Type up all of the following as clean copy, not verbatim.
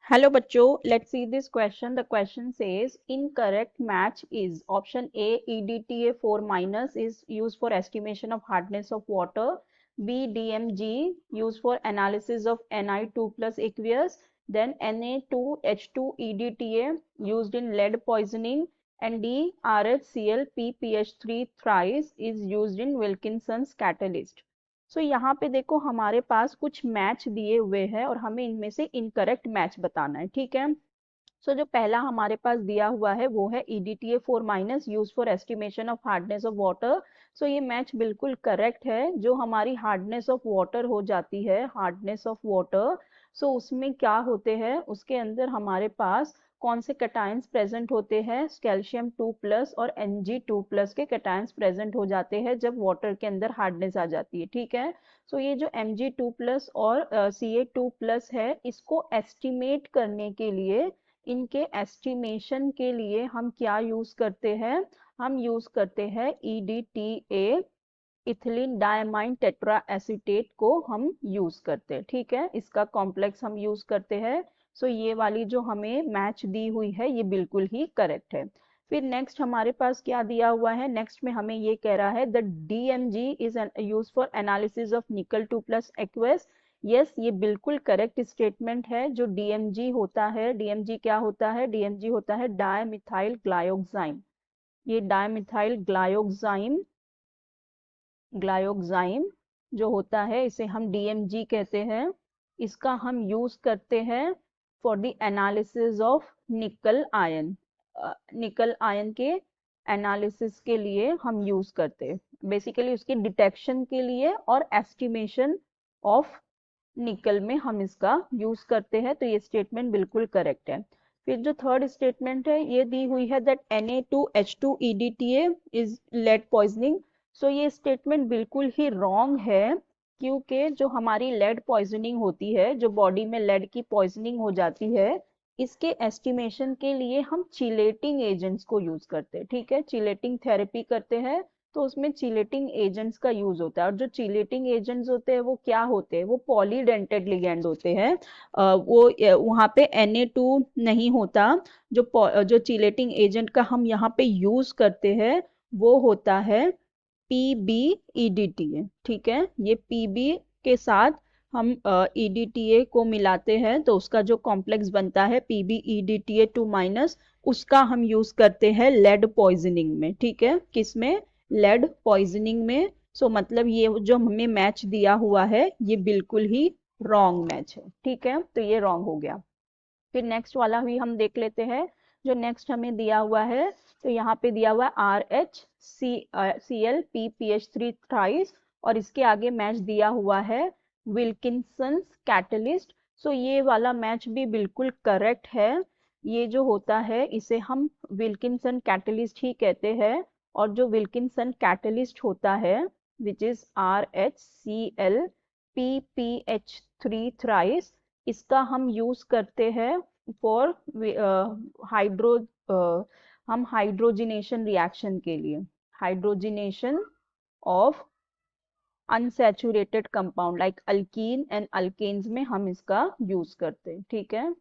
Hello बच्चों, let's see this question. The question says incorrect match is option A EDTA4 minus is used for estimation of hardness of water, B DMG used for analysis of Ni2 plus aqueous, then Na2H2 EDTA used in lead poisoning, and D RHCl PPH3 thrice is used in Wilkinson's catalyst. यहाँ पे देखो हमारे पास कुछ match दिए हुए हैं और हमें इनमें से इनकरेक्ट मैच बताना है। ठीक है, जो पहला हमारे पास दिया हुआ है वो है EDTA4 minus use for estimation of hardness of water. ये मैच बिल्कुल करेक्ट है। जो हमारी हार्डनेस ऑफ वाटर हो जाती है, हार्डनेस ऑफ वाटर, उसमें क्या होते हैं, उसके अंदर हमारे पास कौन से कैटायंस प्रेजेंट होते हैं, कैल्शियम 2 प्लस और Mg2 प्लस के कैटायंस प्रेजेंट हो जाते हैं जब वाटर के अंदर हार्डनेस आ जाती है। ठीक है, ये जो Mg2 प्लस और Ca2 प्लस है, इसको एस्टिमेट करने के लिए, इनके एस्टिमेशन के लिए हम क्या यूज करते हैं, हम यूज करते हैं EDTA, ethylene diamine tetra acetate को हम यूज करते हैं। ठीक है, इसका कॉम्प्लेक्स हम यूज करते हैं। ये वाली जो हमें मैच दी हुई है ये बिल्कुल ही करेक्ट है। फिर नेक्स्ट हमारे पास क्या दिया हुआ है, नेक्स्ट में हमें ये कह रहा है the DMG is use for analysis of निकल 2 प्लस एक्वेस। यस, ये बिल्कुल करेक्ट स्टेटमेंट है। जो DMG होता है, DMG क्या होता है, DMG होता है डायमिथाइल ग्लाइयोक्साइम। ये डायमिथाइल ग्लाइयोक्साइम जो होता है, इसे हम DMG कहते हैं। इसका हम यूज करते हैं फॉर द एनालिसिस ऑफ निकल आयन। निकल आयन के एनालिसिस के लिए हम यूज करते हैं, बेसिकली उसकी डिटेक्शन के लिए और एस्टिमेशन ऑफ निकल में हम इसका यूज करते हैं। ये स्टेटमेंट बिल्कुल करेक्ट है। फिर जो थर्ड स्टेटमेंट है ये दी हुई है that Na2H2 EDTA is lead poisoning. ये स्टेटमेंट बिल्कुल ही रॉन्ग है, क्योंकि जो हमारी लेड पॉइजनिंग होती है, जो बॉडी में लेड की पॉइजनिंग हो जाती है, इसके एस्टिमेशन के लिए हम चिलेटिंग एजेंट्स को यूज करते हैं। ठीक है, चिलेटिंग थेरेपी करते हैं, उसमें चिलेटिंग एजेंट्स का यूज होता है। और जो चिलेटिंग एजेंट्स होते हैं वो क्या होते हैं, वो पॉलीडेंटेड लिगैंड होते हैं। वो वहाँ पे Na2 नहीं होता। जो चिलेटिंग एजेंट का हम यहाँ पे यूज करते हैं वो होता है PbEDTA। ठीक है, ये Pb के साथ हम EDTA को मिलाते हैं तो उसका जो कॉम्प्लेक्स बनता है PbEDTA2 माइनस, उसका हम यूज करते हैं लेड पॉइजनिंग में। ठीक है, किसमें, लेड पॉइजनिंग में। मतलब ये जो हमें मैच दिया हुआ है ये बिल्कुल ही रॉन्ग मैच है। ठीक है, ये रॉन्ग हो गया। फिर नेक्स्ट वाला भी हम देख लेते हैं। जो नेक्स्ट हमें दिया हुआ है, यहाँ पे दिया हुआ है RHCl PPH3 थ्राइस, और इसके आगे मैच दिया हुआ है विल्किंसंस कैटलिस्ट। ये वाला मैच भी बिल्कुल करेक्ट है। ये जो होता है इसे हम विल्किंसन कैटलिस्ट ही कहते हैं। और जो विल्किंसन कैटलिस्ट होता है which is RHCl PPH3 thrice, इसका हम यूज करते हैं फॉर हम हाइड्रोजिनेशन रिएक्शन के लिए, hydrogenation of unsaturated compound like alkene and alkanes में हम इसका यूज करते हैं। ठीक है,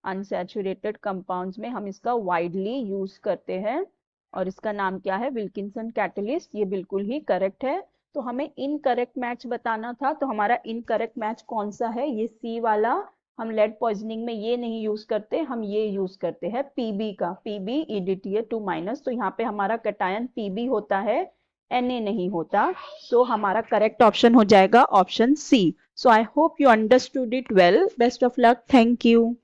अनसैचुरेटेड कंपाउंड्स में हम इसका वाइडली यूज करते हैं और इसका नाम क्या है, विल्किंसन कैटलिस्ट। ये बिल्कुल ही करेक्ट है। हमें इनकरेक्ट मैच बताना था, हमारा इनकरेक्ट मैच कौन सा है, ये सी वाला। हम लेड पॉइजनिंग में ये नहीं यूज करते, हम ये यूज करते हैं Pb का, PbEDTA2 माइनस। यहाँ पे हमारा कैटायन Pb होता है, Na नहीं होता। हमारा करेक्ट ऑप्शन हो जाएगा option C. I hope you understood it well. Best of luck, thank you.